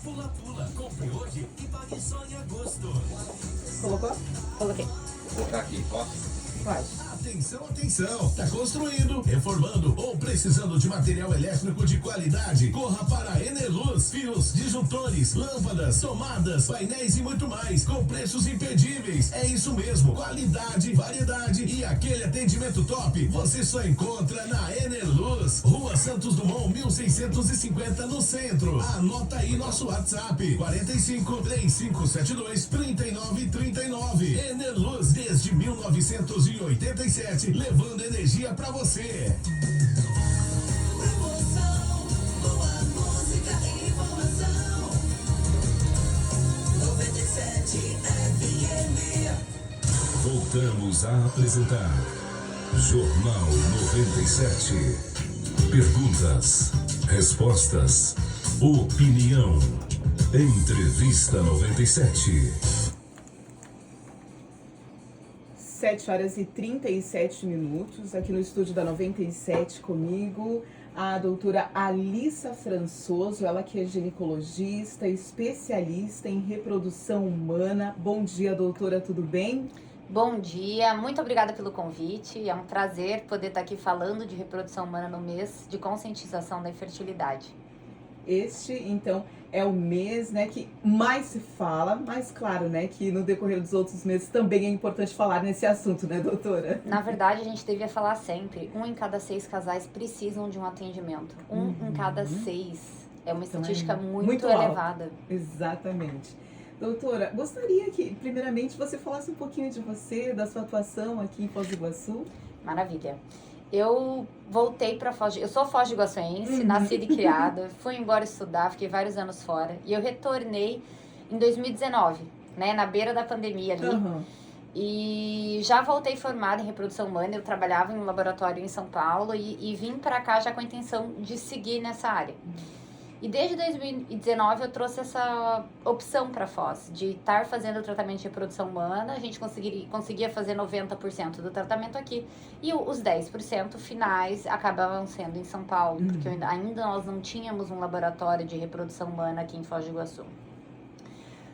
Pula Pula, compre hoje e pague só em agosto. Colocou? Coloquei. Vou colocar aqui, posso? Pode. Atenção, atenção! Tá construindo, reformando ou precisando de material elétrico de qualidade? Corra para a Eneluz. Fios, disjuntores, lâmpadas, tomadas, painéis e muito mais, com preços imperdíveis. É isso mesmo, qualidade, variedade e aquele atendimento top. Você só encontra na Eneluz. Rua Santos Dumont, 1650 no centro. Anota aí nosso WhatsApp: 45 3572 3939. Eneluz desde 1987, levando energia pra você. Emoção, boa música e informação. 97 FM. Voltamos a apresentar Jornal 97. Perguntas, respostas, opinião. Entrevista 97. 7 horas e 37 minutos, aqui no estúdio da 97 comigo, a doutora Alissa Françoso, ela que é ginecologista, especialista em reprodução humana. Bom dia, doutora, tudo bem? Bom dia, muito obrigada pelo convite. É um prazer poder estar aqui falando de reprodução humana no mês de conscientização da infertilidade. Este, então, é o mês, né, que mais se fala, mas claro, né, que no decorrer dos outros meses também é importante falar nesse assunto, né, doutora? Na verdade, a gente devia falar sempre, 1 em cada 6 casais precisam de um atendimento. 1 em cada 6. É uma estatística muito elevada. Alto. Exatamente. Doutora, gostaria que, primeiramente, você falasse um pouquinho de você, da sua atuação aqui em Foz do Iguaçu. Maravilha. Eu voltei para Foz, eu sou foz-do-iguaçuense, nascida e criada, fui embora estudar, fiquei vários anos fora e eu retornei em 2019, né, na beira da pandemia ali. E já voltei formada em reprodução humana, eu trabalhava em um laboratório em São Paulo e vim para cá já com a intenção de seguir nessa área. E desde 2019 eu trouxe essa opção para Foz, de estar fazendo o tratamento de reprodução humana. A gente conseguia fazer 90% do tratamento aqui. E os 10% finais acabavam sendo em São Paulo, porque ainda nós não tínhamos um laboratório de reprodução humana aqui em Foz do Iguaçu.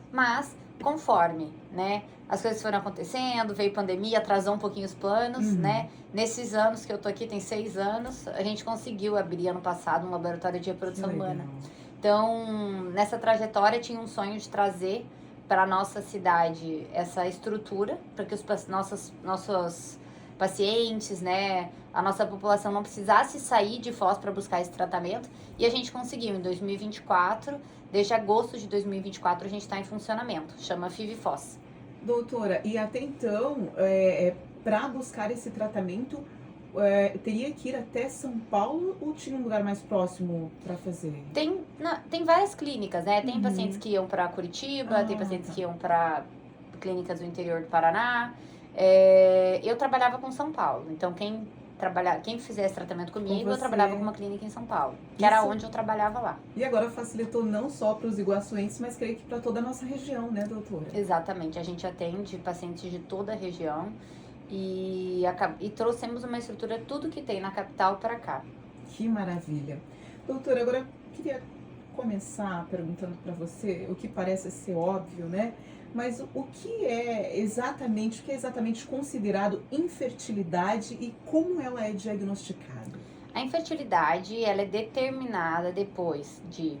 Mas, conforme, né, as coisas foram acontecendo, veio pandemia, atrasou um pouquinho os planos, né? Nesses anos que eu tô aqui, tem 6 anos, a gente conseguiu abrir ano passado um laboratório de reprodução humana. Então, nessa trajetória, tinha um sonho de trazer para a nossa cidade essa estrutura, para que os nossos pacientes, né, a nossa população não precisasse sair de Foz para buscar esse tratamento. E a gente conseguiu em 2024, desde agosto de 2024, a gente está em funcionamento, chama FIV Foz. Doutora, e até então, para buscar esse tratamento, teria que ir até São Paulo ou tinha um lugar mais próximo para fazer? Tem várias clínicas, né? Tem pacientes que iam para Curitiba, tem pacientes que iam para clínicas do interior do Paraná. Eu trabalhava com São Paulo, então quem fizesse tratamento comigo, eu trabalhava com uma clínica em São Paulo, que era onde eu trabalhava lá. E agora facilitou não só para os iguaçuenses, mas creio que para toda a nossa região, né, doutora? Exatamente, a gente atende pacientes de toda a região e trouxemos uma estrutura, tudo que tem na capital para cá. Que maravilha. Doutora, agora eu queria começar perguntando para você o que parece ser óbvio, né? Mas o que é exatamente considerado infertilidade e como ela é diagnosticada? A infertilidade, ela é determinada depois de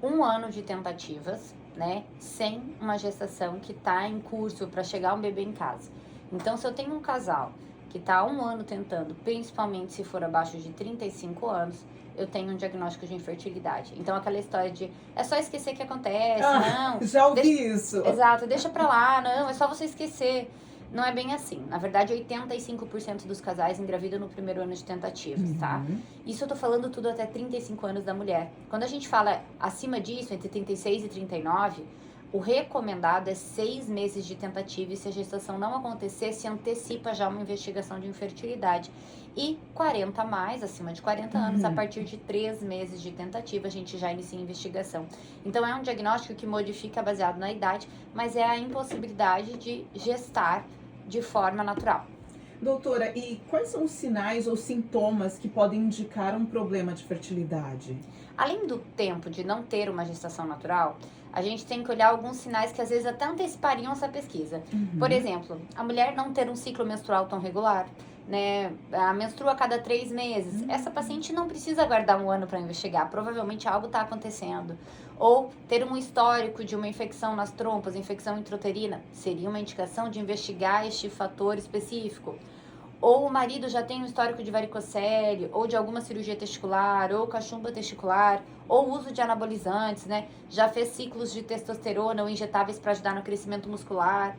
1 ano de tentativas, né, sem uma gestação que está em curso para chegar um bebê em casa. Então, se eu tenho um casal que está há 1 ano tentando, principalmente se for abaixo de 35 anos, eu tenho um diagnóstico de infertilidade. Então, aquela história de é só esquecer que acontece, não. Já ouvi isso. Exato, deixa pra lá, não, é só você esquecer. Não é bem assim. Na verdade, 85% dos casais engravidam no primeiro ano de tentativas, tá? Isso eu tô falando tudo até 35 anos da mulher. Quando a gente fala acima disso, entre 36 e 39, o recomendado é 6 meses de tentativa e se a gestação não acontecer, se antecipa já uma investigação de infertilidade. E 40 mais, acima de 40 anos, a partir de 3 meses de tentativa, a gente já inicia a investigação. Então é um diagnóstico que modifica baseado na idade, mas é a impossibilidade de gestar de forma natural. Doutora, e quais são os sinais ou sintomas que podem indicar um problema de fertilidade? Além do tempo de não ter uma gestação natural, a gente tem que olhar alguns sinais que às vezes até antecipariam essa pesquisa. Por exemplo, a mulher não ter um ciclo menstrual tão regular, né? A menstrua a cada 3 meses. Essa paciente não precisa aguardar um ano para investigar, provavelmente algo está acontecendo. Ou ter um histórico de uma infecção nas trompas, infecção intrauterina, seria uma indicação de investigar este fator específico. Ou o marido já tem um histórico de varicocele, ou de alguma cirurgia testicular, ou cachumba testicular, ou uso de anabolizantes, né? Já fez ciclos de testosterona ou injetáveis para ajudar no crescimento muscular.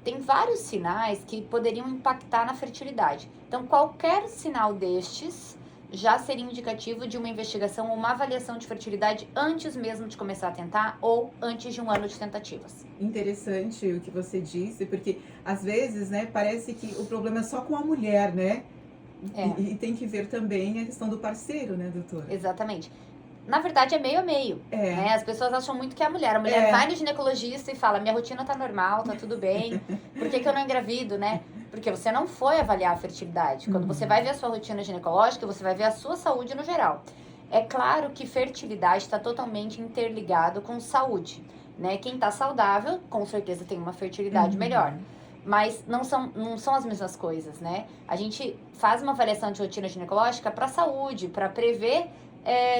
Tem vários sinais que poderiam impactar na fertilidade. Então, qualquer sinal destes já seria indicativo de uma investigação ou uma avaliação de fertilidade antes mesmo de começar a tentar ou antes de um ano de tentativas. Interessante o que você disse, porque às vezes, né, parece que o problema é só com a mulher, né? E tem que ver também a questão do parceiro, né, doutora? Exatamente. Na verdade, é meio a meio. Né? As pessoas acham muito que é a mulher. A mulher vai no ginecologista e fala, minha rotina tá normal, tá tudo bem. Por que eu não engravido, né? Porque você não foi avaliar a fertilidade. Quando você vai ver a sua rotina ginecológica, você vai ver a sua saúde no geral. É claro que fertilidade está totalmente interligado com saúde. Né? Quem tá saudável, com certeza tem uma fertilidade melhor. Mas não são as mesmas coisas, né? A gente faz uma avaliação de rotina ginecológica para saúde, para prever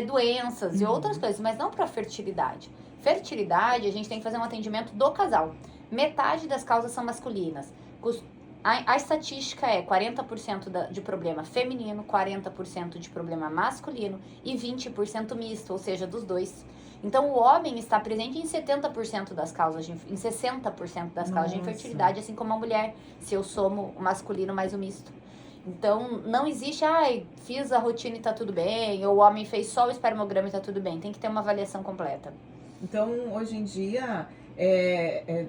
doenças e outras coisas, mas não para fertilidade. Fertilidade, a gente tem que fazer um atendimento do casal. Metade das causas são masculinas. A estatística é 40% de problema feminino, 40% de problema masculino e 20% misto, ou seja, dos dois. Então, o homem está presente em 70% das causas, em 60% das causas de infertilidade, assim como a mulher, se eu somo o masculino mais o misto. Então, não existe, fiz a rotina e tá tudo bem, ou o homem fez só o espermograma e tá tudo bem. Tem que ter uma avaliação completa. Então, hoje em dia, é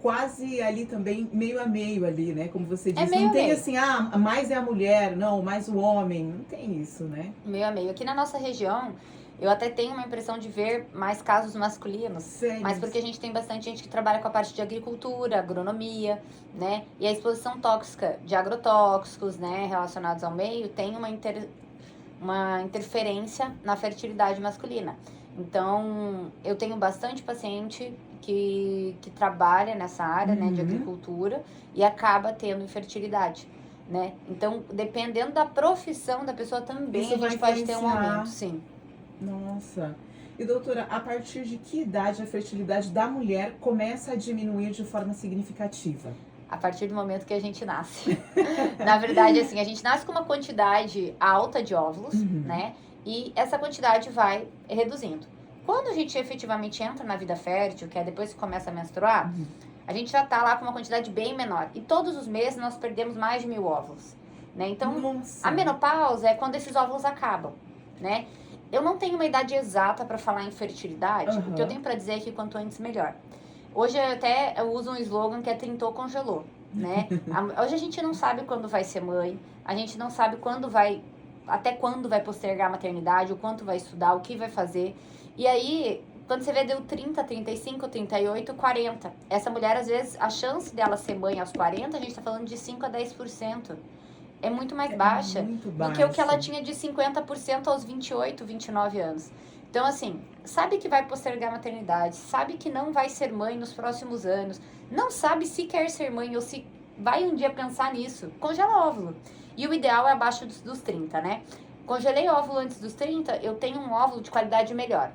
quase ali também, meio a meio ali, né? Como você disse. Não tem assim, mais é a mulher, não, mais o homem. Não tem isso, né? Meio a meio. Aqui na nossa região, eu até tenho uma impressão de ver mais casos masculinos. Sério? Mas porque a gente tem bastante gente que trabalha com a parte de agricultura, agronomia, né? E a exposição tóxica de agrotóxicos, né, relacionados ao meio, tem uma interferência na fertilidade masculina. Então, eu tenho bastante paciente que trabalha nessa área, né, de agricultura e acaba tendo infertilidade, né? Então, dependendo da profissão da pessoa também, isso a gente pode ter um aumento, sim. Nossa. E doutora, a partir de que idade a fertilidade da mulher começa a diminuir de forma significativa? A partir do momento que a gente nasce. Na verdade, assim, a gente nasce com uma quantidade alta de óvulos, né? E essa quantidade vai reduzindo. Quando a gente efetivamente entra na vida fértil, que é depois que começa a menstruar, a gente já tá lá com uma quantidade bem menor. E todos os meses nós perdemos mais de 1000 óvulos, né? Então, a menopausa é quando esses óvulos acabam, né? Eu não tenho uma idade exata para falar em fertilidade. O que eu tenho para dizer é que quanto antes, melhor. Hoje eu uso um slogan que é trintou, congelou, né? Hoje a gente não sabe quando vai ser mãe, a gente não sabe até quando vai postergar a maternidade, o quanto vai estudar, o que vai fazer. E aí, quando você vê, deu 30, 35, 38, 40. Essa mulher, às vezes, a chance dela ser mãe aos 40, a gente tá falando de 5 a 10%. É muito mais baixa do que o que ela tinha de 50% aos 28, 29 anos. Então, assim, sabe que vai postergar a maternidade, sabe que não vai ser mãe nos próximos anos, não sabe se quer ser mãe ou se vai um dia pensar nisso, congela óvulo. E o ideal é abaixo dos 30, né? Congelei óvulo antes dos 30, eu tenho um óvulo de qualidade melhor.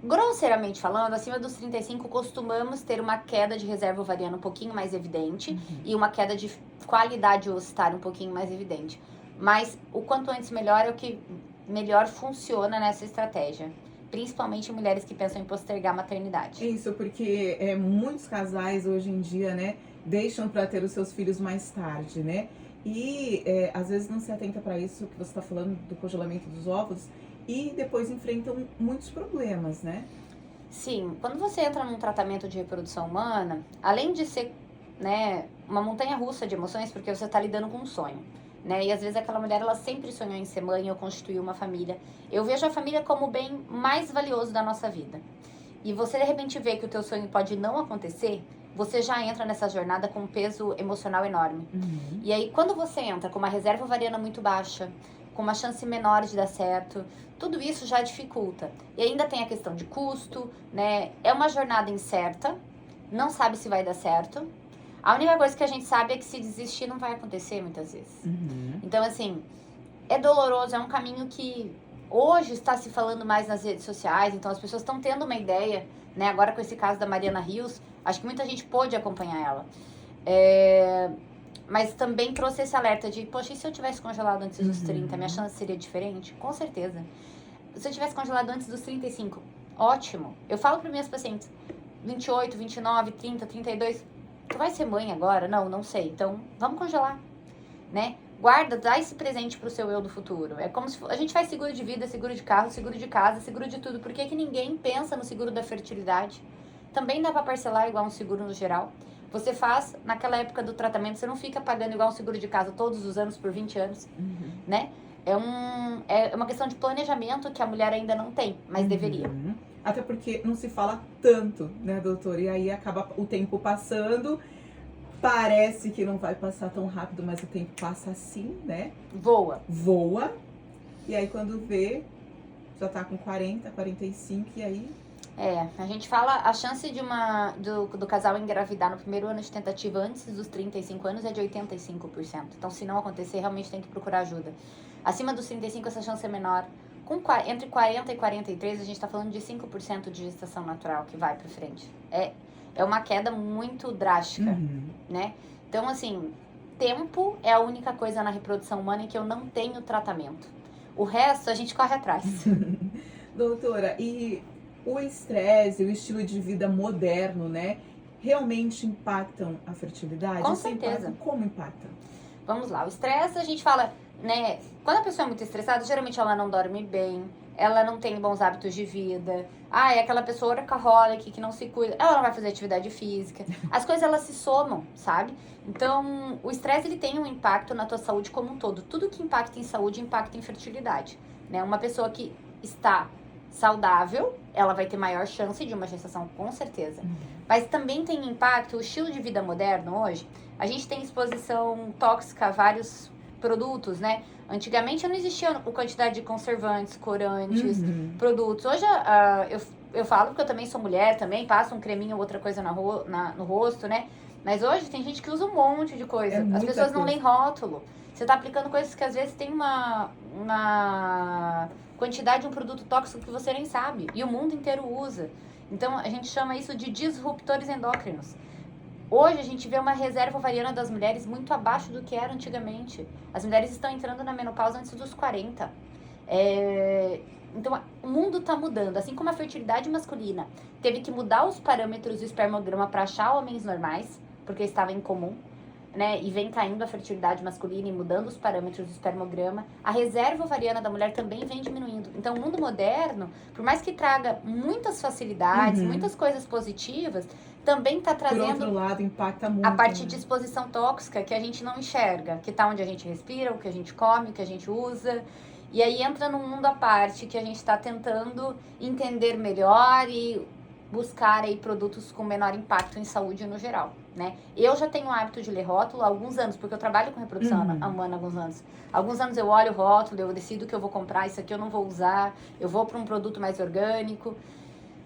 Grosseiramente falando, acima dos 35, costumamos ter uma queda de reserva ovariana um pouquinho mais evidente e uma queda de qualidade oocitária um pouquinho mais evidente. Mas o quanto antes melhor é o que melhor funciona nessa estratégia. Principalmente mulheres que pensam em postergar a maternidade. Isso, porque muitos casais hoje em dia, né, deixam para ter os seus filhos mais tarde, né? E às vezes não se atenta para isso que você está falando do congelamento dos óvulos e depois enfrentam muitos problemas, né? Sim, quando você entra num tratamento de reprodução humana, além de ser, né, uma montanha-russa de emoções, porque você está lidando com um sonho, né? E às vezes aquela mulher, ela sempre sonhou em ser mãe ou constituir uma família. Eu vejo a família como o bem mais valioso da nossa vida. E você de repente vê que o teu sonho pode não acontecer, você já entra nessa jornada com um peso emocional enorme. E aí, quando você entra com uma reserva ovariana muito baixa, com uma chance menor de dar certo, tudo isso já dificulta. E ainda tem a questão de custo, né? É uma jornada incerta, não sabe se vai dar certo. A única coisa que a gente sabe é que se desistir não vai acontecer muitas vezes. Então, assim, é doloroso, é um caminho que hoje está se falando mais nas redes sociais, então as pessoas estão tendo uma ideia, né? Agora com esse caso da Mariana Rios, acho que muita gente pôde acompanhar ela. Mas também trouxe esse alerta de, poxa, e se eu tivesse congelado antes dos 30, minha chance seria diferente? Com certeza. Se eu tivesse congelado antes dos 35, ótimo. Eu falo para minhas pacientes, 28, 29, 30, 32, tu vai ser mãe agora? Não sei. Então, vamos congelar, né? Guarda, dá esse presente pro seu eu do futuro. É como se a gente faz seguro de vida, seguro de carro, seguro de casa, seguro de tudo. Por que que ninguém pensa no seguro da fertilidade? Também dá pra parcelar igual um seguro no geral. Você faz, naquela época do tratamento, você não fica pagando igual um seguro de casa todos os anos por 20 anos, né? É uma questão de planejamento que a mulher ainda não tem, mas deveria. Até porque não se fala tanto, né, doutora? E aí acaba o tempo passando, parece que não vai passar tão rápido, mas o tempo passa assim, né? Voa. E aí quando vê, já tá com 40, 45, e aí... A gente fala, a chance do casal engravidar no primeiro ano de tentativa antes dos 35 anos é de 85%. Então, se não acontecer, realmente tem que procurar ajuda. Acima dos 35, essa chance é menor. Entre 40 e 43, a gente está falando de 5% de gestação natural que vai para frente. É uma queda muito drástica, né? Então, assim, tempo é a única coisa na reprodução humana em que eu não tenho tratamento. O resto, a gente corre atrás. Doutora, e o estresse, o estilo de vida moderno, né? Realmente impactam a fertilidade? Com certeza. Como impactam? Vamos lá, o estresse, a gente fala, né? Quando a pessoa é muito estressada, geralmente ela não dorme bem, ela não tem bons hábitos de vida. É aquela pessoa workaholic que não se cuida, ela não vai fazer atividade física. As coisas, elas se somam, sabe? Então, o estresse, ele tem um impacto na tua saúde como um todo. Tudo que impacta em saúde, impacta em fertilidade, né? Uma pessoa que está saudável, ela vai ter maior chance de uma gestação, com certeza. Mas também tem impacto, o estilo de vida moderno hoje, a gente tem exposição tóxica a vários produtos, né? Antigamente não existia a quantidade de conservantes, corantes, produtos. Hoje eu falo porque eu também sou mulher, também passo um creminho ou outra coisa no rosto, né? Mas hoje tem gente que usa um monte de coisa. As pessoas não leem rótulo. Você tá aplicando coisas que às vezes tem uma quantidade de um produto tóxico que você nem sabe. E o mundo inteiro usa. Então, a gente chama isso de disruptores endócrinos. Hoje, a gente vê uma reserva ovariana das mulheres muito abaixo do que era antigamente. As mulheres estão entrando na menopausa antes dos 40. Então, o mundo está mudando. Assim como a fertilidade masculina teve que mudar os parâmetros do espermograma para achar homens normais, porque estava incomum, né? E vem caindo a fertilidade masculina e mudando os parâmetros do espermograma. A reserva ovariana da mulher também vem diminuindo. Então, o mundo moderno, por mais que traga muitas facilidades, muitas coisas positivas, também está trazendo... Por outro lado, impacta muito. A parte de exposição tóxica que a gente não enxerga, que está onde a gente respira, o que a gente come, o que a gente usa. E aí entra num mundo à parte que a gente está tentando entender melhor e buscar aí produtos com menor impacto em saúde no geral, né? Eu já tenho o hábito de ler rótulo há alguns anos, porque eu trabalho com reprodução humana há alguns anos. Alguns anos eu olho o rótulo, eu decido que eu vou comprar, isso aqui eu não vou usar, eu vou para um produto mais orgânico,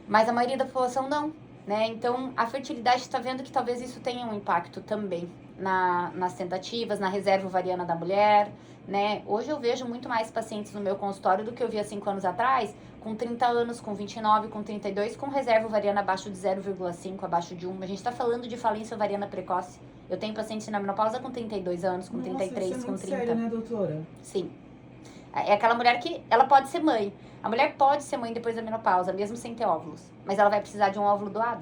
mas a maioria da população não, né? Então, a fertilidade está vendo que talvez isso tenha um impacto também nas tentativas, na reserva ovariana da mulher, né? Hoje eu vejo muito mais pacientes no meu consultório do que eu via 5 anos atrás, com 30 anos, com 29, com 32, com reserva ovariana abaixo de 0,5, abaixo de 1. A gente está falando de falência ovariana precoce. Eu tenho pacientes na menopausa com 32 anos, com 33, isso é com muito 30. sério, né, doutora? Sim. É aquela mulher que ela pode ser mãe. A mulher pode ser mãe depois da menopausa, mesmo sem ter óvulos. Mas ela vai precisar de um óvulo doado,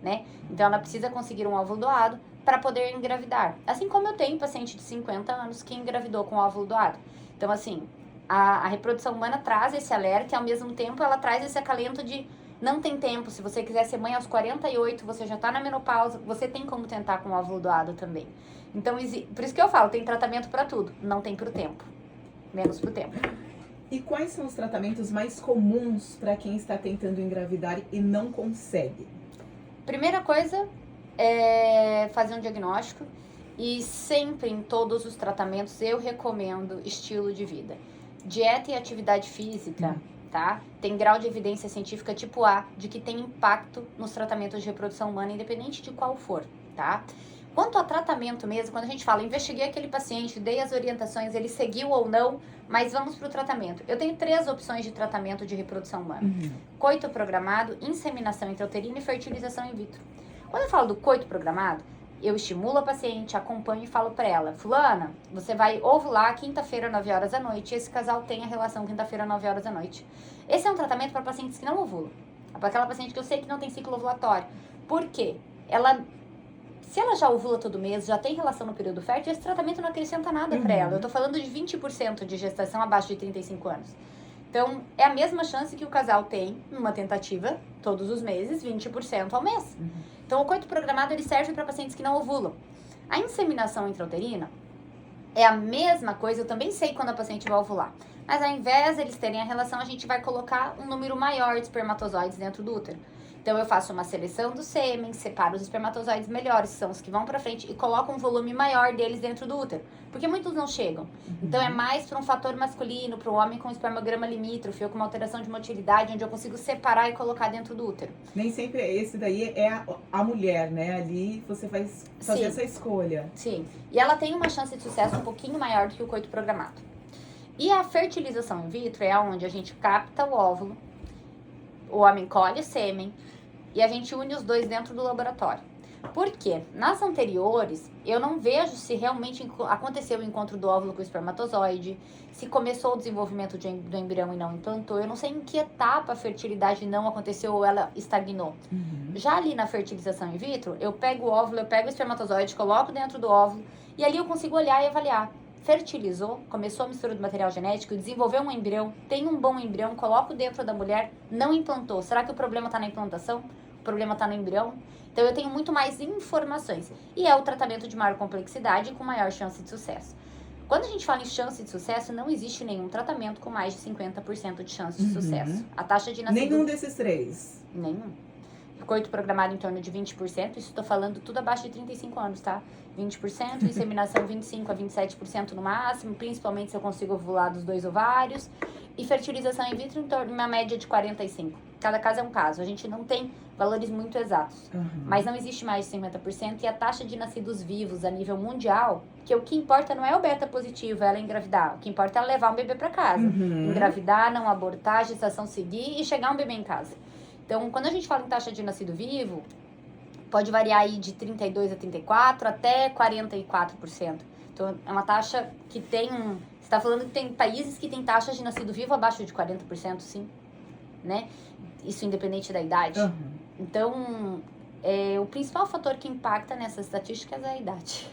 né? Então ela precisa conseguir um óvulo doado para poder engravidar. Assim como eu tenho paciente de 50 anos que engravidou com óvulo doado. Então, assim, a reprodução humana traz esse alerta e, ao mesmo tempo, ela traz esse acalento de não tem tempo. Se você quiser ser mãe aos 48, você já tá na menopausa, você tem como tentar com óvulo doado também. Então, por isso que eu falo, tem tratamento para tudo, não tem pro tempo. Menos pro tempo. E quais são os tratamentos mais comuns para quem está tentando engravidar e não consegue? Primeira coisa fazer um diagnóstico e sempre em todos os tratamentos eu recomendo estilo de vida. Dieta e atividade física, tá? Tem grau de evidência científica tipo A de que tem impacto nos tratamentos de reprodução humana, independente de qual for, tá? Quanto ao tratamento mesmo, quando a gente fala, investiguei aquele paciente, dei as orientações, ele seguiu ou não, mas vamos para o tratamento. Eu tenho 3 opções de tratamento de reprodução humana. Coito programado, inseminação intrauterina e fertilização in vitro. Quando eu falo do coito programado, eu estimulo a paciente, acompanho e falo para ela, fulana, você vai ovular quinta-feira, 9 horas da noite, e esse casal tem a relação quinta-feira, 9 horas da noite. Esse é um tratamento para pacientes que não ovulam. Para aquela paciente que eu sei que não tem ciclo ovulatório. Por quê? Se ela já ovula todo mês, já tem relação no período fértil, esse tratamento não acrescenta nada para ela. Eu tô falando de 20% de gestação abaixo de 35 anos. Então, é a mesma chance que o casal tem numa tentativa, todos os meses, 20% ao mês. Então, o coito programado, ele serve para pacientes que não ovulam. A inseminação intrauterina é a mesma coisa, eu também sei quando a paciente vai ovular. Mas ao invés de eles terem a relação, a gente vai colocar um número maior de espermatozoides dentro do útero. Então, eu faço uma seleção do sêmen, separo os espermatozoides melhores, que são os que vão pra frente, e coloco um volume maior deles dentro do útero. Porque muitos não chegam. Então, é mais para um fator masculino, para um homem com espermograma limítrofe, ou com uma alteração de motilidade, onde eu consigo separar e colocar dentro do útero. Nem sempre esse daí é a mulher, né? Ali você vai fazer essa escolha. Sim. E ela tem uma chance de sucesso um pouquinho maior do que o coito programado. E a fertilização in vitro é onde a gente capta o óvulo, o homem colhe o sêmen e a gente une os dois dentro do laboratório. Por quê? Nas anteriores, eu não vejo se realmente aconteceu o encontro do óvulo com o espermatozoide, se começou o desenvolvimento do embrião e não implantou. Eu não sei em que etapa a fertilidade não aconteceu ou ela estagnou. Já ali na fertilização in vitro, eu pego o óvulo, eu pego o espermatozoide, coloco dentro do óvulo e ali eu consigo olhar e avaliar. Fertilizou, começou a mistura do material genético, desenvolveu um embrião, tem um bom embrião, coloco dentro da mulher, não implantou. Será que o problema está na implantação? O problema está no embrião? Então, eu tenho muito mais informações. E é o tratamento de maior complexidade e com maior chance de sucesso. Quando a gente fala em chance de sucesso, não existe nenhum tratamento com mais de 50% de chance de sucesso. A taxa de nascimento... Nenhum desses 3? Nenhum. Coito programado em torno de 20%, isso estou falando tudo abaixo de 35 anos, tá? 20%, inseminação 25% a 27% no máximo, principalmente se eu consigo ovular dos 2 ovários, e fertilização in vitro em torno de uma média de 45%. Cada caso é um caso, a gente não tem valores muito exatos, mas não existe mais de 50%, e a taxa de nascidos vivos a nível mundial, que o que importa não é o beta positivo, é ela engravidar, o que importa é ela levar um bebê para casa, engravidar, não abortar, a gestação seguir e chegar um bebê em casa. Então, quando a gente fala em taxa de nascido vivo, pode variar aí de 32% a 34% até 44%. Então, é uma taxa que tem Você está falando que tem países que têm taxas de nascido vivo abaixo de 40%, sim. Né? Isso independente da idade. Então, o principal fator que impacta nessas estatísticas é a idade.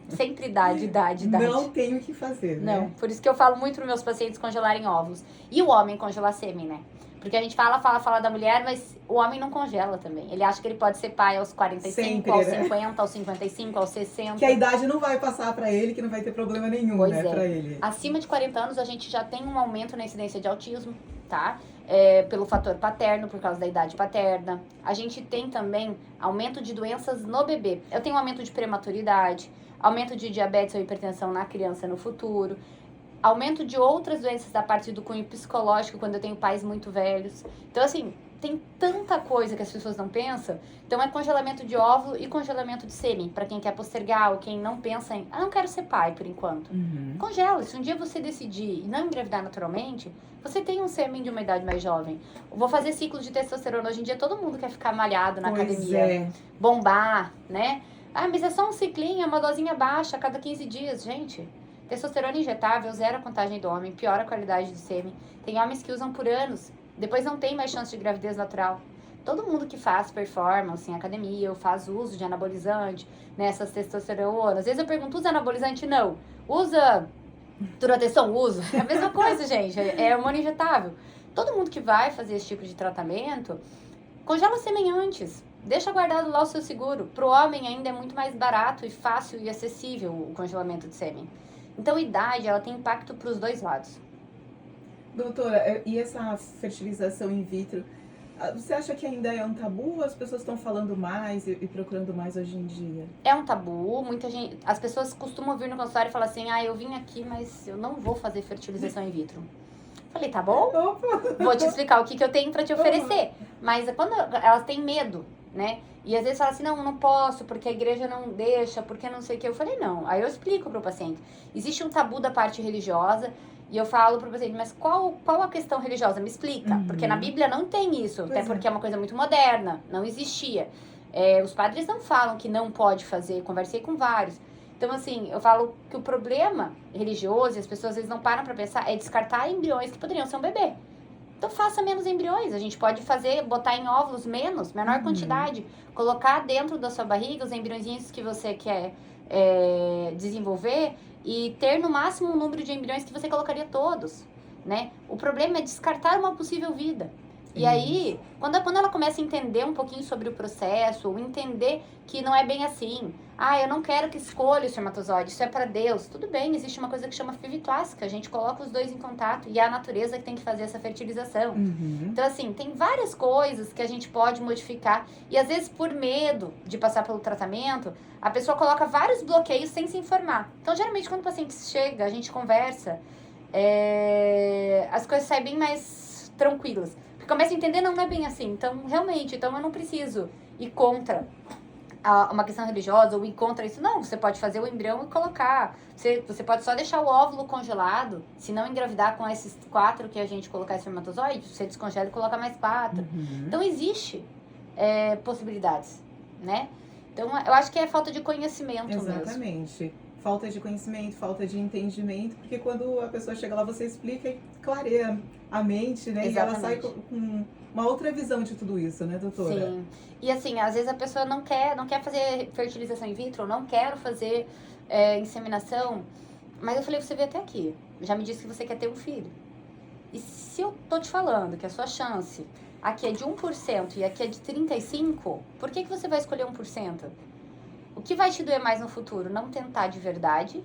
Sempre idade. Não tem o que fazer, né? Não, por isso que eu falo muito para meus pacientes congelarem óvulos. E o homem congelar sêmen, né? Porque a gente fala da mulher, mas o homem não congela também. Ele acha que ele pode ser pai aos 45, sempre, aos né? 50, aos 55, aos 60. Que a idade não vai passar pra ele, que não vai ter problema nenhum, Pois né, é. pra ele. Acima de 40 anos, a gente já tem um aumento na incidência de autismo, tá? Pelo fator paterno, por causa da idade paterna. A gente tem também aumento de doenças no bebê. Eu tenho aumento de prematuridade, aumento de diabetes ou hipertensão na criança no futuro. Aumento de outras doenças da parte do cunho psicológico, quando eu tenho pais muito velhos. Então, assim, tem tanta coisa que as pessoas não pensam. Então, é congelamento de óvulo e congelamento de sêmen. Para quem quer postergar ou quem não pensa em... não quero ser pai, por enquanto. Congela. Se um dia você decidir não engravidar naturalmente, você tem um sêmen de uma idade mais jovem. Vou fazer ciclo de testosterona. Hoje em dia, todo mundo quer ficar malhado na academia. Bombar, né? Ah, mas é só um ciclinho, é uma dosinha baixa a cada 15 dias. Gente... Testosterona injetável, zera a contagem do homem, piora a qualidade do sêmen. Tem homens que usam por anos, depois não tem mais chance de gravidez natural. Todo mundo que faz performance em academia ou faz uso de anabolizante, nessas testosteronas. Às vezes eu pergunto, usa anabolizante? Não. Usa Durateston? Uso. É a mesma coisa, gente. É hormônio injetável. Todo mundo que vai fazer esse tipo de tratamento, congela o sêmen antes. Deixa guardado lá o seu seguro. Para o homem ainda é muito mais barato e fácil e acessível o congelamento de sêmen. Então, a idade, ela tem impacto para os dois lados. Doutora, e essa fertilização in vitro, Você acha que ainda é um tabu? As pessoas estão falando mais e procurando mais hoje em dia? É um tabu, muita gente, as pessoas costumam vir no consultório e falar assim, eu vim aqui, mas eu não vou fazer fertilização in vitro. Falei, tá bom, Opa! vou te explicar o que eu tenho pra te oferecer. Mas quando elas têm medo, né? E às vezes falam assim, não posso, porque a igreja não deixa, porque não sei o que. Eu falei, não. Aí eu explico pro paciente. Existe um tabu da parte religiosa, e eu falo pro paciente, mas qual a questão religiosa? Me explica. Uhum. Porque na Bíblia não tem isso, Pois até porque é uma coisa muito moderna, não existia. Os padres não falam que não pode fazer, conversei com vários. Então, assim, eu falo que o problema religioso, e as pessoas às vezes não param pra pensar, é descartar embriões que poderiam ser um bebê. Então faça menos embriões, a gente pode botar em óvulos menor quantidade, colocar dentro da sua barriga os embriõezinhos que você quer desenvolver e ter no máximo um número de embriões que você colocaria todos, né? O problema é descartar uma possível vida. E aí, quando ela começa a entender um pouquinho sobre o processo, ou entender que não é bem assim, eu não quero que escolha o espermatozoide, isso é para Deus. Tudo bem, existe uma coisa que chama FIV clássica, a gente coloca os dois em contato e é a natureza que tem que fazer essa fertilização. Então, assim, tem várias coisas que a gente pode modificar e às vezes por medo de passar pelo tratamento, a pessoa coloca vários bloqueios sem se informar. Então, geralmente, quando o paciente chega, a gente conversa, as coisas saem bem mais tranquilas. Começa a entender, não é bem assim. Então, realmente, eu não preciso ir contra uma questão religiosa ou ir contra isso. Não, você pode fazer o embrião e colocar. Você pode só deixar o óvulo congelado, se não engravidar com esses 4 que a gente colocar espermatozoide, você descongela e coloca mais 4. Então, existe possibilidades, né? Então, eu acho que é falta de conhecimento mesmo. Exatamente. Falta de conhecimento, falta de entendimento, porque quando a pessoa chega lá, você explica e clareia a mente, né? Exatamente. E ela sai com uma outra visão de tudo isso, né, doutora? Sim. E assim, às vezes a pessoa não quer fazer fertilização in vitro, não quer fazer inseminação, mas eu falei, você veio até aqui, já me disse que você quer ter um filho. E se eu tô te falando que a sua chance aqui é de 1% e aqui é de 35%, por que você vai escolher 1%? O que vai te doer mais no futuro? Não tentar de verdade,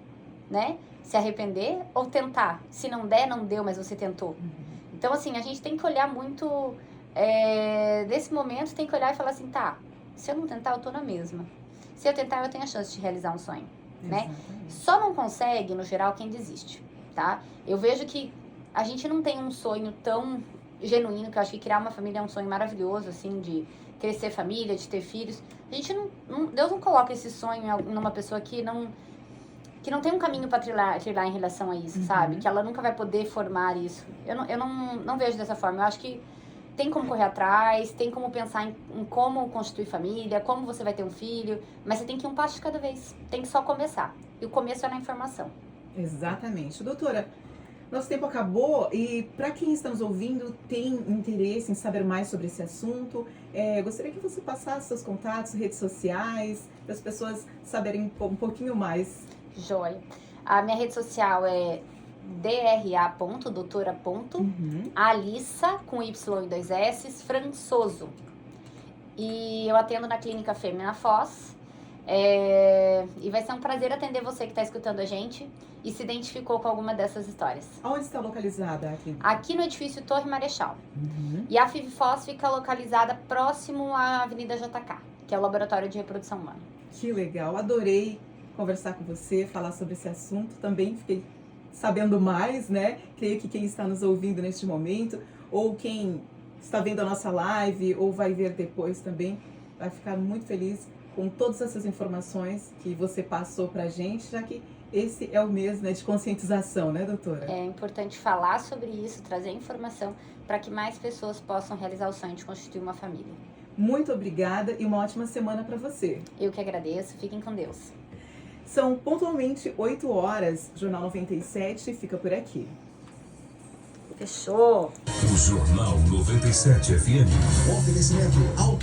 né? Se arrepender ou tentar. Se não der, não deu, mas você tentou. Então, assim, a gente tem que olhar muito... nesse momento, tem que olhar e falar assim, tá, se eu não tentar, eu tô na mesma. Se eu tentar, eu tenho a chance de realizar um sonho, né? Só não consegue, no geral, quem desiste, tá? Eu vejo que a gente não tem um sonho tão genuíno, que eu acho que criar uma família é um sonho maravilhoso, assim, de crescer família, de ter filhos. A gente Deus não coloca esse sonho numa pessoa que não tem um caminho para trilhar em relação a isso, sabe? Que ela nunca vai poder formar isso. Eu não vejo dessa forma. Eu acho que tem como correr atrás, tem como pensar em como constituir família, como você vai ter um filho, mas você tem que ir um passo de cada vez. Tem que só começar. E o começo é na informação. Exatamente. Doutora, nosso tempo acabou e para quem está nos ouvindo tem interesse em saber mais sobre esse assunto, gostaria que você passasse seus contatos, redes sociais, para as pessoas saberem um pouquinho mais. Joia. A minha rede social é dra.doutora.alissa, com Y e 2 S, Françoso. E eu atendo na Clínica Fêmea na Foz. E vai ser um prazer atender você que está escutando a gente e se identificou com alguma dessas histórias. Onde está localizada a clínica? Aqui no edifício Torre Marechal. E a FIV Foz fica localizada próximo à Avenida JK, que é o Laboratório de Reprodução Humana. Que legal, adorei conversar com você, falar sobre esse assunto. Também fiquei sabendo mais, né? Creio que quem está nos ouvindo neste momento, ou quem está vendo a nossa live, ou vai ver depois também, vai ficar muito feliz com todas essas informações que você passou pra gente, já que esse é o mês, né, de conscientização, né, doutora? É importante falar sobre isso, trazer informação para que mais pessoas possam realizar o sonho de constituir uma família. Muito obrigada e uma ótima semana para você. Eu que agradeço, fiquem com Deus. São pontualmente 8 horas, Jornal 97 fica por aqui. Fechou! O Jornal 97 FM. Oferecimento Auto